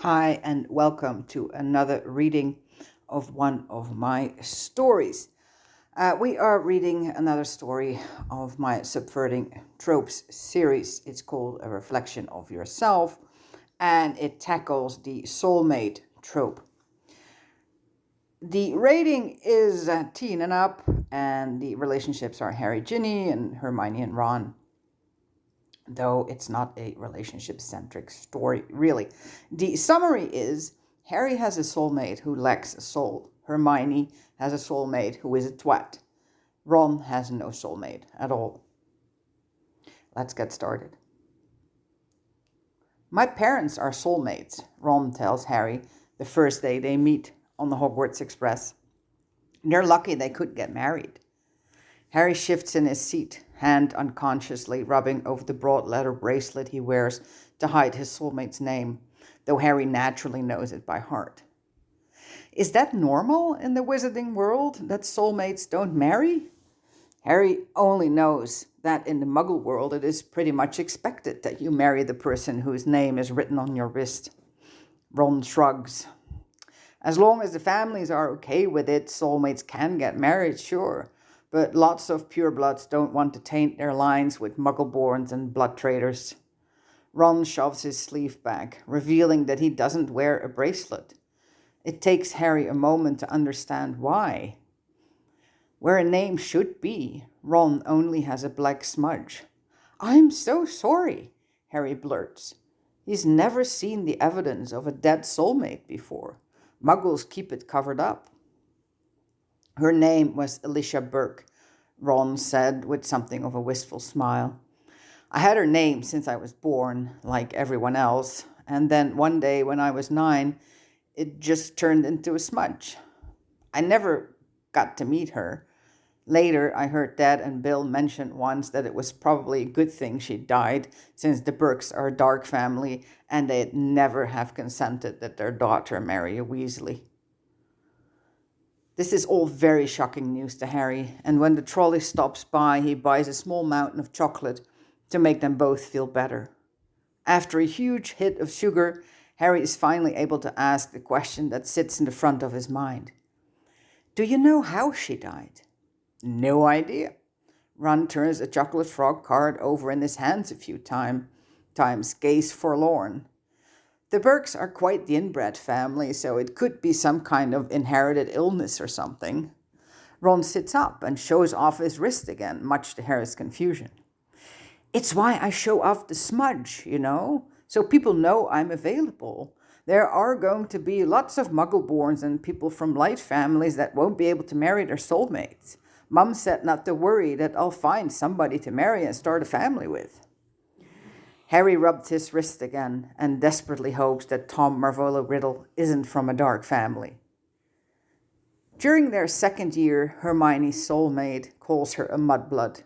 Hi, and welcome to another reading of one of my stories. We are reading another story of my Subverting Tropes series. It's called A Reflection of Yourself, and it tackles the soulmate trope. The rating is teen and up, and the relationships are Harry, Ginny, and Hermione and Ron. Though it's not a relationship-centric story, really. The summary is Harry has a soulmate who lacks a soul. Hermione has a soulmate who is a twat. Ron has no soulmate at all. Let's get started. My parents are soulmates, Ron tells Harry the first day they meet on the Hogwarts Express. They're lucky they could get married. Harry shifts in his seat, hand unconsciously rubbing over the broad leather bracelet he wears to hide his soulmate's name, though Harry naturally knows it by heart. Is that normal in the wizarding world, that soulmates don't marry? Harry only knows that in the Muggle world it is pretty much expected that you marry the person whose name is written on your wrist. Ron shrugs. As long as the families are okay with it, soulmates can get married, sure. But lots of purebloods don't want to taint their lines with muggleborns and blood traders. Ron shoves his sleeve back, revealing that he doesn't wear a bracelet. It takes Harry a moment to understand why. Where a name should be, Ron only has a black smudge. "I'm so sorry," Harry blurts. He's never seen the evidence of a dead soulmate before. Muggles keep it covered up. Her name was Alicia Burke, Ron said with something of a wistful smile. I had her name since I was born, like everyone else, and then one day when I was 9, it just turned into a smudge. I never got to meet her. Later, I heard Dad and Bill mention once that it was probably a good thing she died, since the Burkes are a dark family and they'd never have consented that their daughter marry a Weasley. This is all very shocking news to Harry, and when the trolley stops by, he buys a small mountain of chocolate to make them both feel better. After a huge hit of sugar, Harry is finally able to ask the question that sits in the front of his mind. Do you know how she died? No idea. Ron turns a chocolate frog card over in his hands a few times, gaze forlorn. The Burkes are quite the inbred family, so it could be some kind of inherited illness or something. Ron sits up and shows off his wrist again, much to Harry's confusion. It's why I show off the smudge, so people know I'm available. There are going to be lots of muggleborns and people from light families that won't be able to marry their soulmates. Mum said not to worry, that I'll find somebody to marry and start a family with. Harry rubbed his wrist again and desperately hopes that Tom Marvolo Riddle isn't from a dark family. During their second year, Hermione's soulmate calls her a mudblood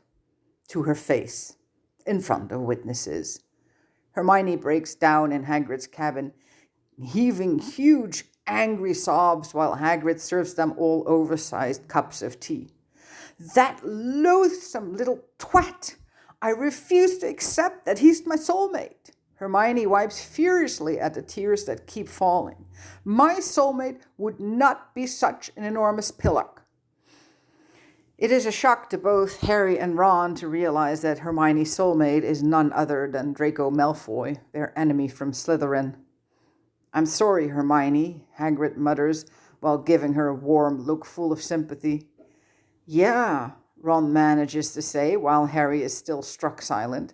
to her face, in front of witnesses. Hermione breaks down in Hagrid's cabin, heaving huge, angry sobs while Hagrid serves them all oversized cups of tea. That loathsome little twat! I refuse to accept that he's my soulmate. Hermione wipes furiously at the tears that keep falling. My soulmate would not be such an enormous pillock. It is a shock to both Harry and Ron to realize that Hermione's soulmate is none other than Draco Malfoy, their enemy from Slytherin. I'm sorry, Hermione, Hagrid mutters while giving her a warm look full of sympathy. Yeah, Ron manages to say while Harry is still struck silent.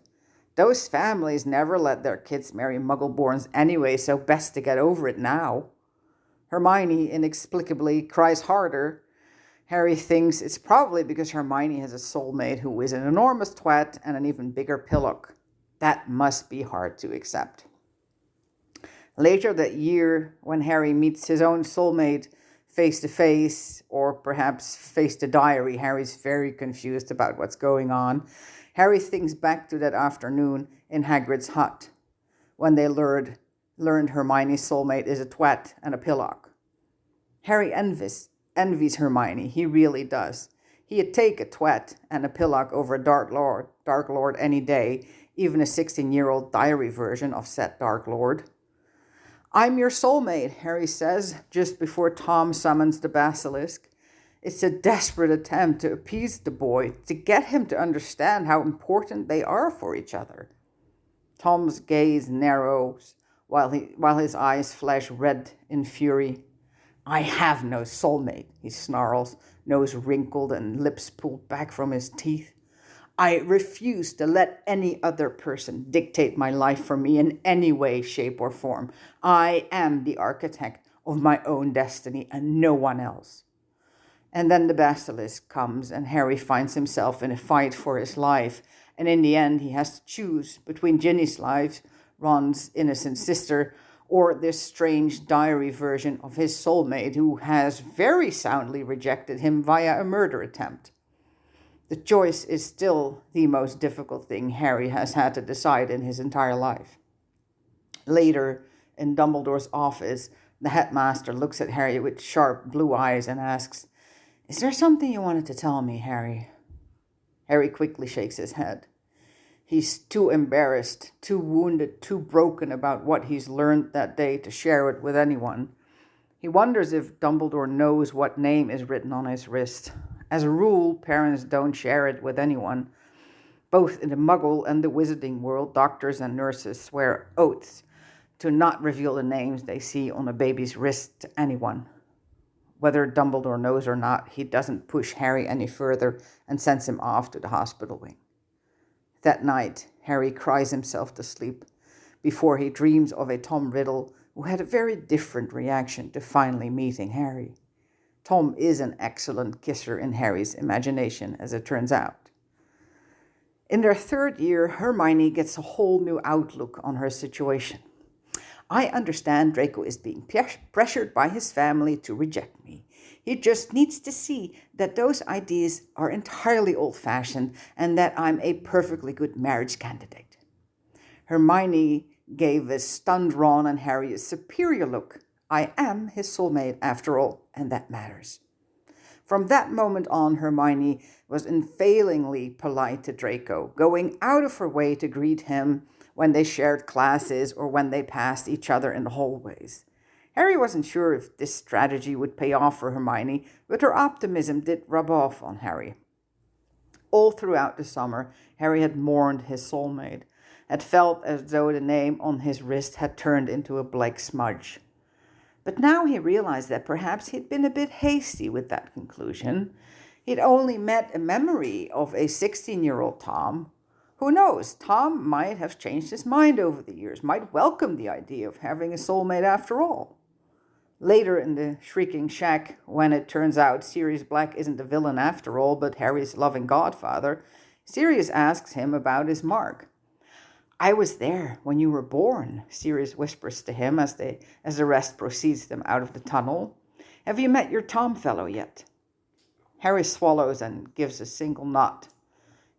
Those families never let their kids marry muggleborns anyway, so best to get over it now. Hermione inexplicably cries harder. Harry thinks it's probably because Hermione has a soulmate who is an enormous twat and an even bigger pillock. That must be hard to accept. Later that year, when Harry meets his own soulmate face to face, or perhaps face to diary, Harry's very confused about what's going on. Harry thinks back to that afternoon in Hagrid's hut, when they learned Hermione's soulmate is a twat and a pillock. Harry envies Hermione, he really does. He'd take a twat and a pillock over a Dark Lord any day, even a 16-year-old diary version of said Dark Lord. I'm your soulmate, Harry says, just before Tom summons the basilisk. It's a desperate attempt to appease the boy, to get him to understand how important they are for each other. Tom's gaze narrows while his eyes flash red in fury. I have no soulmate, he snarls, nose wrinkled and lips pulled back from his teeth. I refuse to let any other person dictate my life for me in any way, shape, or form. I am the architect of my own destiny and no one else. And then the basilisk comes, and Harry finds himself in a fight for his life. And in the end, he has to choose between Ginny's life, Ron's innocent sister, or this strange diary version of his soulmate who has very soundly rejected him via a murder attempt. The choice is still the most difficult thing Harry has had to decide in his entire life. Later, in Dumbledore's office, the headmaster looks at Harry with sharp blue eyes and asks, Is there something you wanted to tell me, Harry? Harry quickly shakes his head. He's too embarrassed, too wounded, too broken about what he's learned that day to share it with anyone. He wonders if Dumbledore knows what name is written on his wrist. As a rule, parents don't share it with anyone. Both in the Muggle and the Wizarding world, doctors and nurses swear oaths to not reveal the names they see on a baby's wrist to anyone. Whether Dumbledore knows or not, he doesn't push Harry any further and sends him off to the hospital wing. That night, Harry cries himself to sleep before he dreams of a Tom Riddle who had a very different reaction to finally meeting Harry. Tom is an excellent kisser in Harry's imagination, as it turns out. In their third year, Hermione gets a whole new outlook on her situation. I understand Draco is being pressured by his family to reject me. He just needs to see that those ideas are entirely old-fashioned and that I'm a perfectly good marriage candidate. Hermione gave a stunned Ron and Harry a superior look. I am his soulmate after all, and that matters. From that moment on, Hermione was unfailingly polite to Draco, going out of her way to greet him when they shared classes or when they passed each other in the hallways. Harry wasn't sure if this strategy would pay off for Hermione, but her optimism did rub off on Harry. All throughout the summer, Harry had mourned his soulmate, had felt as though the name on his wrist had turned into a black smudge. But now he realized that perhaps he'd been a bit hasty with that conclusion. He'd only met a memory of a 16-year-old Tom. Who knows, Tom might have changed his mind over the years, might welcome the idea of having a soulmate after all. Later in the Shrieking Shack, when it turns out Sirius Black isn't the villain after all, but Harry's loving godfather, Sirius asks him about his mark. I was there when you were born, Sirius whispers to him as the rest proceeds them out of the tunnel. Have you met your Tom fellow yet? Harry swallows and gives a single nod.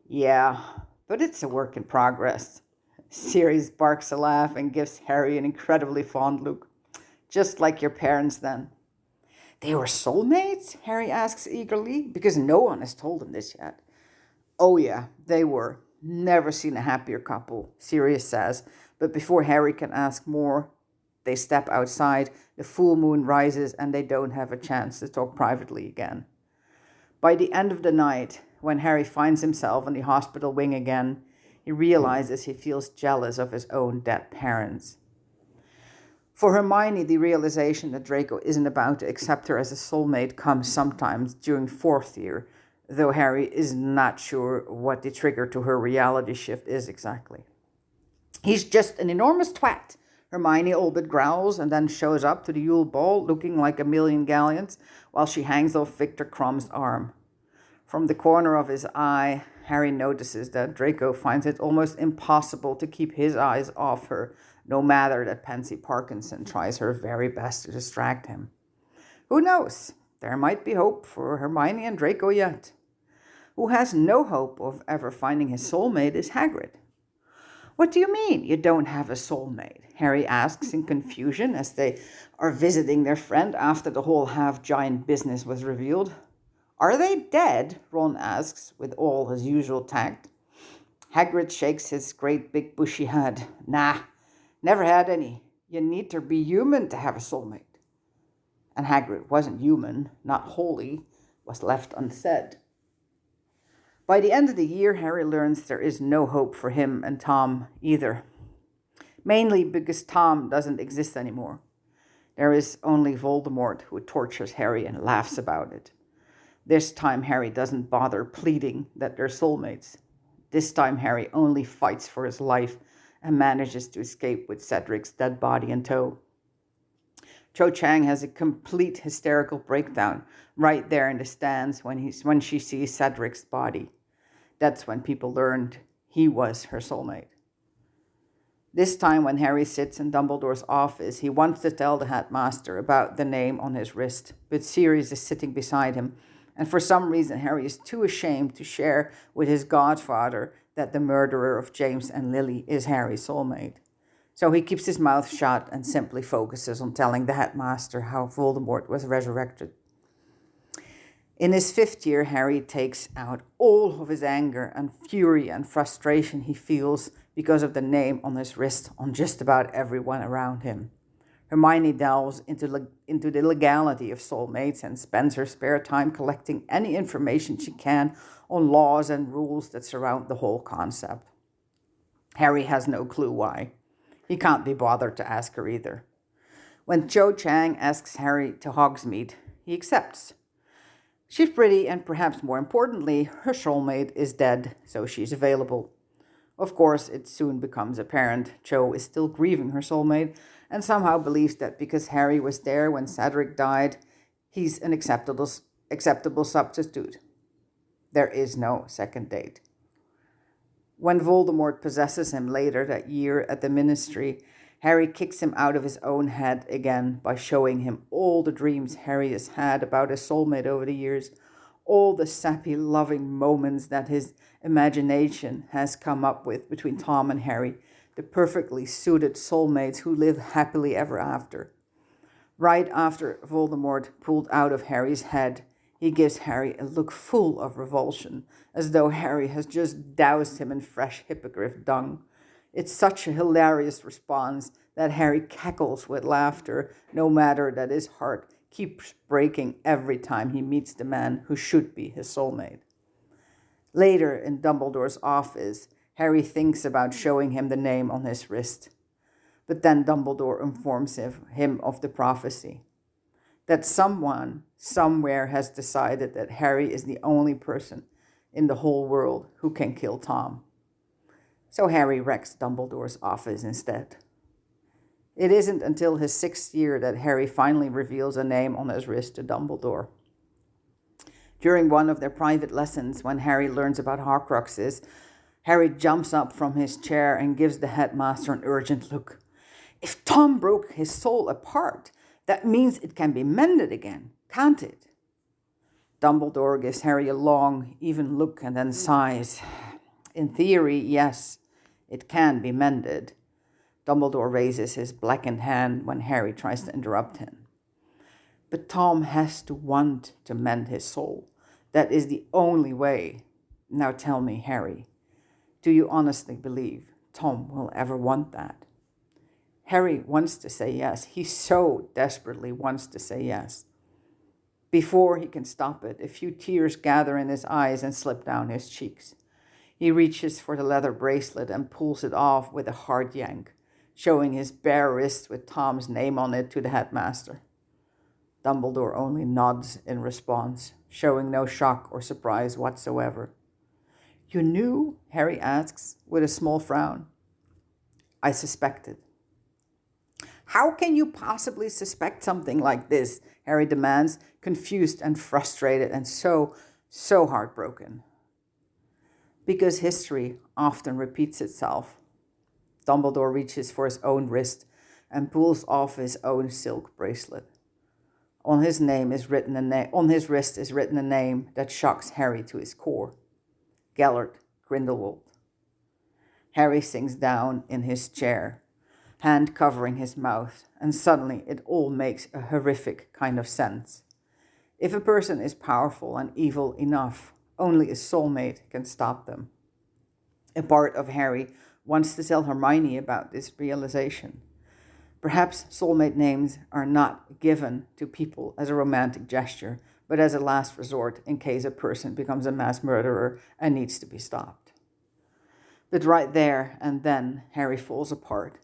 Yeah, but it's a work in progress. Sirius barks a laugh and gives Harry an incredibly fond look. Just like your parents then. They were soulmates? Harry asks eagerly, because no one has told him this yet. Oh yeah, they were. Never seen a happier couple, Sirius says, but before Harry can ask more, they step outside, the full moon rises, and they don't have a chance to talk privately again. By the end of the night, when Harry finds himself in the hospital wing again, he realizes he feels jealous of his own dead parents. For Hermione, the realization that Draco isn't about to accept her as a soulmate comes sometimes during fourth year, though Harry is not sure what the trigger to her reality shift is exactly. He's just an enormous twat, Hermione all but growls and then shows up to the Yule Ball looking like a million galleons while she hangs off Victor Crumb's arm. From the corner of his eye, Harry notices that Draco finds it almost impossible to keep his eyes off her, no matter that Pansy Parkinson tries her very best to distract him. Who knows? There might be hope for Hermione and Draco yet. Who has no hope of ever finding his soulmate is Hagrid. What do you mean you don't have a soulmate? Harry asks in confusion as they are visiting their friend after the whole half-giant business was revealed. Are they dead? Ron asks with all his usual tact. Hagrid shakes his great big bushy head. Nah, never had any. You need to be human to have a soulmate. And Hagrid wasn't human, not wholly, was left unsaid. By the end of the year, Harry learns there is no hope for him and Tom either. Mainly because Tom doesn't exist anymore. There is only Voldemort who tortures Harry and laughs about it. This time, Harry doesn't bother pleading that they're soulmates. This time, Harry only fights for his life and manages to escape with Cedric's dead body in tow. Cho Chang has a complete hysterical breakdown right there in the stands when she sees Cedric's body. That's when people learned he was her soulmate. This time, when Harry sits in Dumbledore's office, he wants to tell the headmaster about the name on his wrist, but Sirius is sitting beside him, and for some reason, Harry is too ashamed to share with his godfather that the murderer of James and Lily is Harry's soulmate. So he keeps his mouth shut and simply focuses on telling the headmaster how Voldemort was resurrected. In his 5th year, Harry takes out all of his anger and fury and frustration he feels because of the name on his wrist on just about everyone around him. Hermione delves into the legality of soulmates and spends her spare time collecting any information she can on laws and rules that surround the whole concept. Harry has no clue why. He can't be bothered to ask her either. When Cho Chang asks Harry to Hogsmeade, he accepts. She's pretty, and perhaps more importantly, her soulmate is dead, so she's available. Of course, it soon becomes apparent Cho is still grieving her soulmate and somehow believes that because Harry was there when Cedric died, he's an acceptable substitute. There is no second date. When Voldemort possesses him later that year at the Ministry, Harry kicks him out of his own head again by showing him all the dreams Harry has had about his soulmate over the years, all the sappy, loving moments that his imagination has come up with between Tom and Harry, the perfectly suited soulmates who live happily ever after. Right after Voldemort pulled out of Harry's head, he gives Harry a look full of revulsion, as though Harry has just doused him in fresh hippogriff dung. It's such a hilarious response that Harry cackles with laughter, no matter that his heart keeps breaking every time he meets the man who should be his soulmate. Later, in Dumbledore's office, Harry thinks about showing him the name on his wrist. But then Dumbledore informs him of the prophecy. That someone, somewhere, has decided that Harry is the only person in the whole world who can kill Tom. So Harry wrecks Dumbledore's office instead. It isn't until his 6th year that Harry finally reveals a name on his wrist to Dumbledore. During one of their private lessons, when Harry learns about Horcruxes, Harry jumps up from his chair and gives the headmaster an urgent look. If Tom broke his soul apart, that means it can be mended again, can't it? Dumbledore gives Harry a long, even look and then sighs. In theory, yes, it can be mended. Dumbledore raises his blackened hand when Harry tries to interrupt him. But Tom has to want to mend his soul. That is the only way. Now tell me, Harry, do you honestly believe Tom will ever want that? Harry wants to say yes. He so desperately wants to say yes. Before he can stop it, a few tears gather in his eyes and slip down his cheeks. He reaches for the leather bracelet and pulls it off with a hard yank, showing his bare wrist with Tom's name on it to the headmaster. Dumbledore only nods in response, showing no shock or surprise whatsoever. You knew? Harry asks, with a small frown. I suspected. How can you possibly suspect something like this? Harry demands, confused and frustrated and so heartbroken. Because history often repeats itself. Dumbledore reaches for his own wrist and pulls off his own silk bracelet. On his wrist is written a name that shocks Harry to his core. Gellert Grindelwald. Harry sinks down in his chair, hand covering his mouth, and suddenly it all makes a horrific kind of sense. If a person is powerful and evil enough, only a soulmate can stop them. A part of Harry wants to tell Hermione about this realization. Perhaps soulmate names are not given to people as a romantic gesture, but as a last resort in case a person becomes a mass murderer and needs to be stopped. But right there and then, Harry falls apart,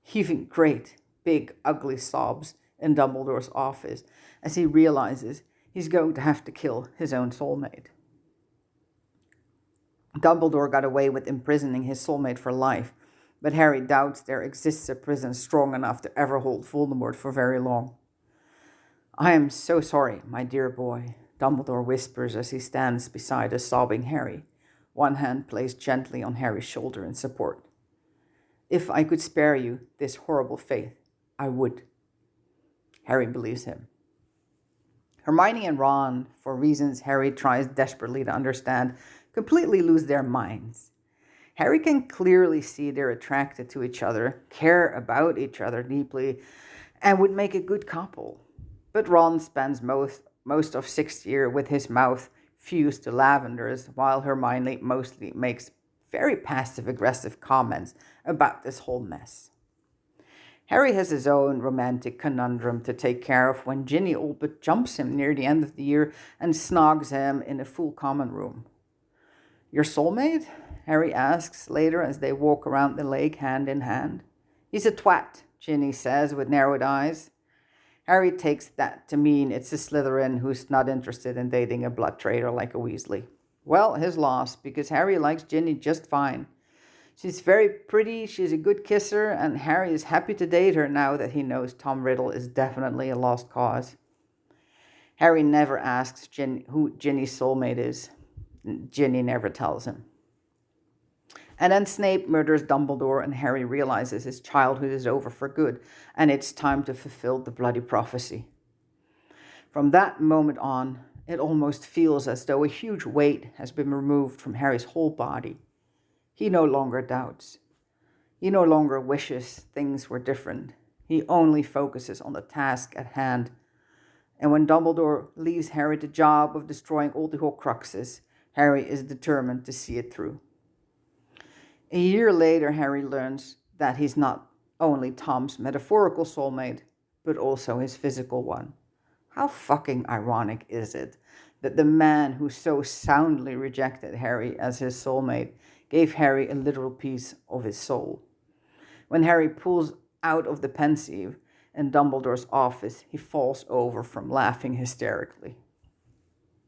heaving great, big, ugly sobs in Dumbledore's office as he realizes he's going to have to kill his own soulmate. Dumbledore got away with imprisoning his soulmate for life, but Harry doubts there exists a prison strong enough to ever hold Voldemort for very long. "I am so sorry, my dear boy," Dumbledore whispers as he stands beside a sobbing Harry, one hand placed gently on Harry's shoulder in support. "If I could spare you this horrible fate, I would." Harry believes him. Hermione and Ron, for reasons Harry tries desperately to understand, completely lose their minds. Harry can clearly see they're attracted to each other, care about each other deeply, and would make a good couple. But Ron spends most of sixth year with his mouth fused to lavenders, while Hermione mostly makes very passive-aggressive comments about this whole mess. Harry has his own romantic conundrum to take care of when Ginny all but jumps him near the end of the year and snogs him in a full common room. "Your soulmate?" Harry asks later as they walk around the lake hand in hand. "He's a twat," Ginny says with narrowed eyes. Harry takes that to mean it's a Slytherin who's not interested in dating a blood traitor like a Weasley. Well, his loss, because Harry likes Ginny just fine. She's very pretty, she's a good kisser, and Harry is happy to date her now that he knows Tom Riddle is definitely a lost cause. Harry never asks who Ginny's soulmate is. Ginny never tells him. And then Snape murders Dumbledore, and Harry realizes his childhood is over for good, and it's time to fulfill the bloody prophecy. From that moment on, it almost feels as though a huge weight has been removed from Harry's whole body. He no longer doubts. He no longer wishes things were different. He only focuses on the task at hand. And when Dumbledore leaves Harry the job of destroying all the Horcruxes, Harry is determined to see it through. A year later, Harry learns that he's not only Tom's metaphorical soulmate, but also his physical one. How fucking ironic is it that the man who so soundly rejected Harry as his soulmate gave Harry a literal piece of his soul? When Harry pulls out of the pensieve in Dumbledore's office, he falls over from laughing hysterically.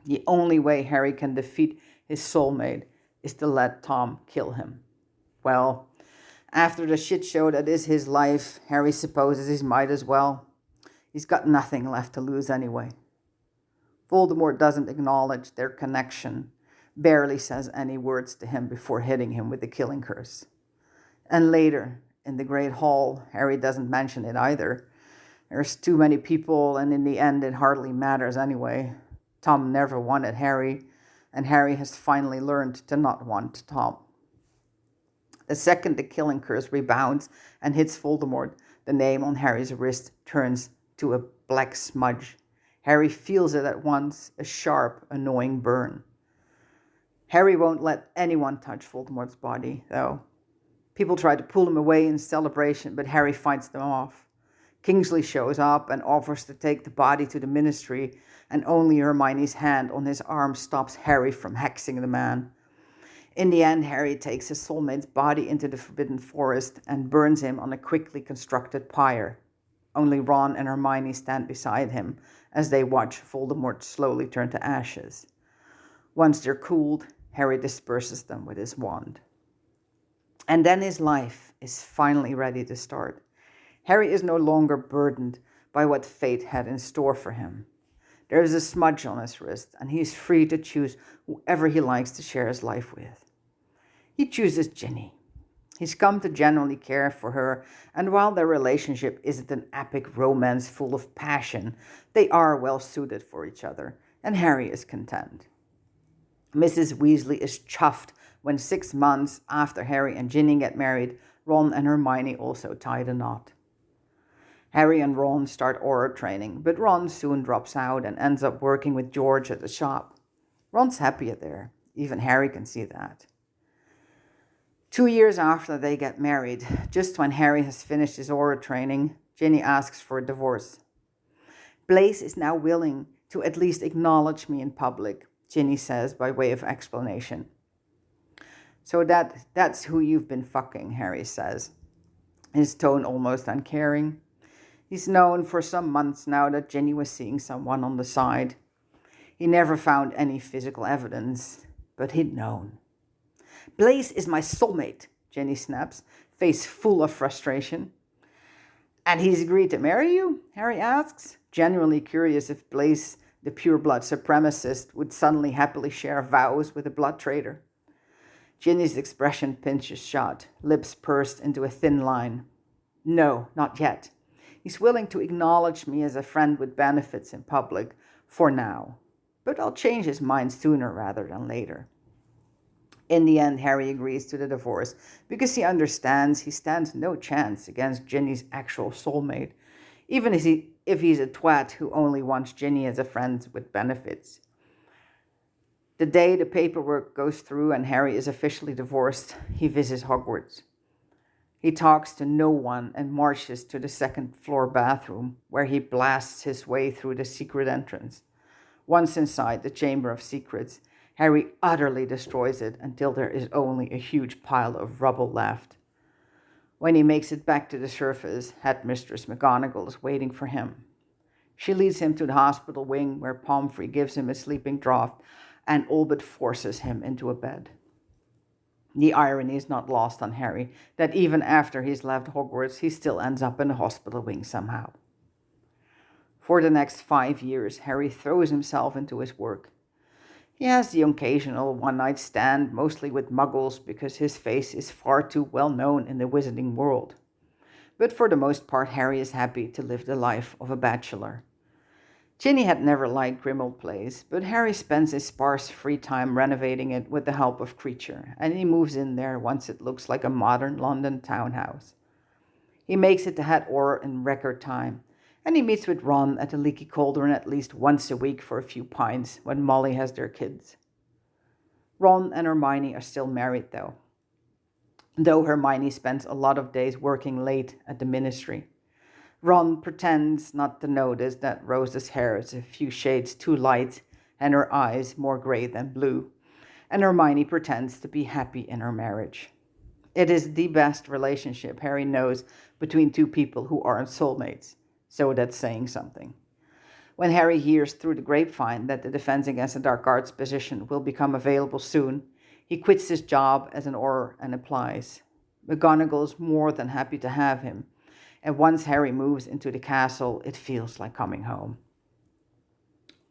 The only way Harry can defeat his soulmate is to let Tom kill him. Well, after the shit show that is his life, Harry supposes he might as well. He's got nothing left to lose anyway. Voldemort doesn't acknowledge their connection, barely says any words to him before hitting him with the killing curse. And later, in the Great Hall, Harry doesn't mention it either. There's too many people, and in the end it hardly matters anyway. Tom never wanted Harry, and Harry has finally learned to not want Tom. The second the killing curse rebounds and hits Voldemort, the name on Harry's wrist turns to a black smudge. Harry feels it at once, a sharp, annoying burn. Harry won't let anyone touch Voldemort's body, though. People try to pull him away in celebration, but Harry fights them off. Kingsley shows up and offers to take the body to the Ministry, and only Hermione's hand on his arm stops Harry from hexing the man. In the end, Harry takes his soulmate's body into the Forbidden Forest and burns him on a quickly constructed pyre. Only Ron and Hermione stand beside him as they watch Voldemort slowly turn to ashes. Once they're cooled, Harry disperses them with his wand. And then his life is finally ready to start. Harry is no longer burdened by what fate had in store for him. There is a smudge on his wrist, and he is free to choose whoever he likes to share his life with. He chooses Ginny. He's come to genuinely care for her, and while their relationship isn't an epic romance full of passion, they are well suited for each other, and Harry is content. Mrs. Weasley is chuffed when 6 months after Harry and Ginny get married, Ron and Hermione also tie the knot. Harry and Ron start aura training, but Ron soon drops out and ends up working with George at the shop. Ron's happier there. Even Harry can see that. 2 years after they get married, just when Harry has finished his aura training, Ginny asks for a divorce. Blaise is now willing to at least acknowledge me in public, Ginny says by way of explanation. So that's who you've been fucking, Harry says, his tone almost uncaring. He's known for some months now that Ginny was seeing someone on the side. He never found any physical evidence, but he'd known. Blaise is my soulmate, Ginny snaps, face full of frustration. And he's agreed to marry you? Harry asks, genuinely curious if Blaise, the pure-blood supremacist, would suddenly happily share vows with a blood traitor. Ginny's expression pinches shut, lips pursed into a thin line. No, not yet. He's willing to acknowledge me as a friend with benefits in public, for now. But I'll change his mind sooner rather than later. In the end, Harry agrees to the divorce because he understands he stands no chance against Ginny's actual soulmate, even if he's a twat who only wants Ginny as a friend with benefits. The day the paperwork goes through and Harry is officially divorced, he visits Hogwarts. He talks to no one and marches to the second-floor bathroom, where he blasts his way through the secret entrance. Once inside the Chamber of Secrets, Harry utterly destroys it until there is only a huge pile of rubble left. When he makes it back to the surface, Headmistress McGonagall is waiting for him. She leads him to the hospital wing, where Pomfrey gives him a sleeping draught and all but forces him into a bed. The irony is not lost on Harry that even after he's left Hogwarts, he still ends up in the hospital wing somehow. For the next 5 years, Harry throws himself into his work. He has the occasional one-night stand, mostly with muggles, because his face is far too well known in the wizarding world. But for the most part, Harry is happy to live the life of a bachelor. Ginny had never liked Grimmauld Place, but Harry spends his sparse free time renovating it with the help of Creature, and he moves in there once it looks like a modern London townhouse. He makes it to Het Oor in record time, and he meets with Ron at the Leaky Cauldron at least once a week for a few pints when Molly has their kids. Ron and Hermione are still married, though Hermione spends a lot of days working late at the Ministry. Ron pretends not to notice that Rose's hair is a few shades too light and her eyes more gray than blue, and Hermione pretends to be happy in her marriage. It is the best relationship Harry knows between two people who aren't soulmates, so that's saying something. When Harry hears through the grapevine that the Defense Against the Dark Arts position will become available soon, he quits his job as an Auror and applies. McGonagall is more than happy to have him, and once Harry moves into the castle, it feels like coming home.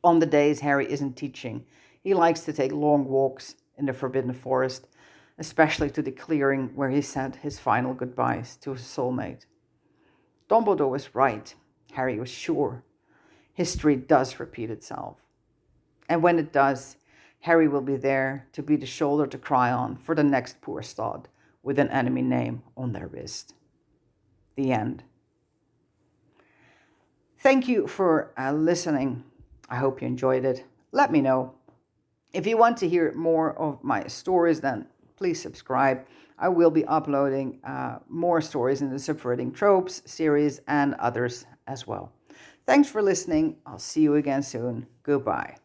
On the days Harry isn't teaching, he likes to take long walks in the Forbidden Forest, especially to the clearing where he said his final goodbyes to his soulmate. Dumbledore was right, Harry was sure. History does repeat itself. And when it does, Harry will be there to be the shoulder to cry on for the next poor sod with an enemy name on their wrist. The end. Thank you for listening. I hope you enjoyed it. Let me know. If you want to hear more of my stories, then please subscribe. I will be uploading more stories in the Subverting Tropes series and others as well. Thanks for listening. I'll see you again soon. Goodbye.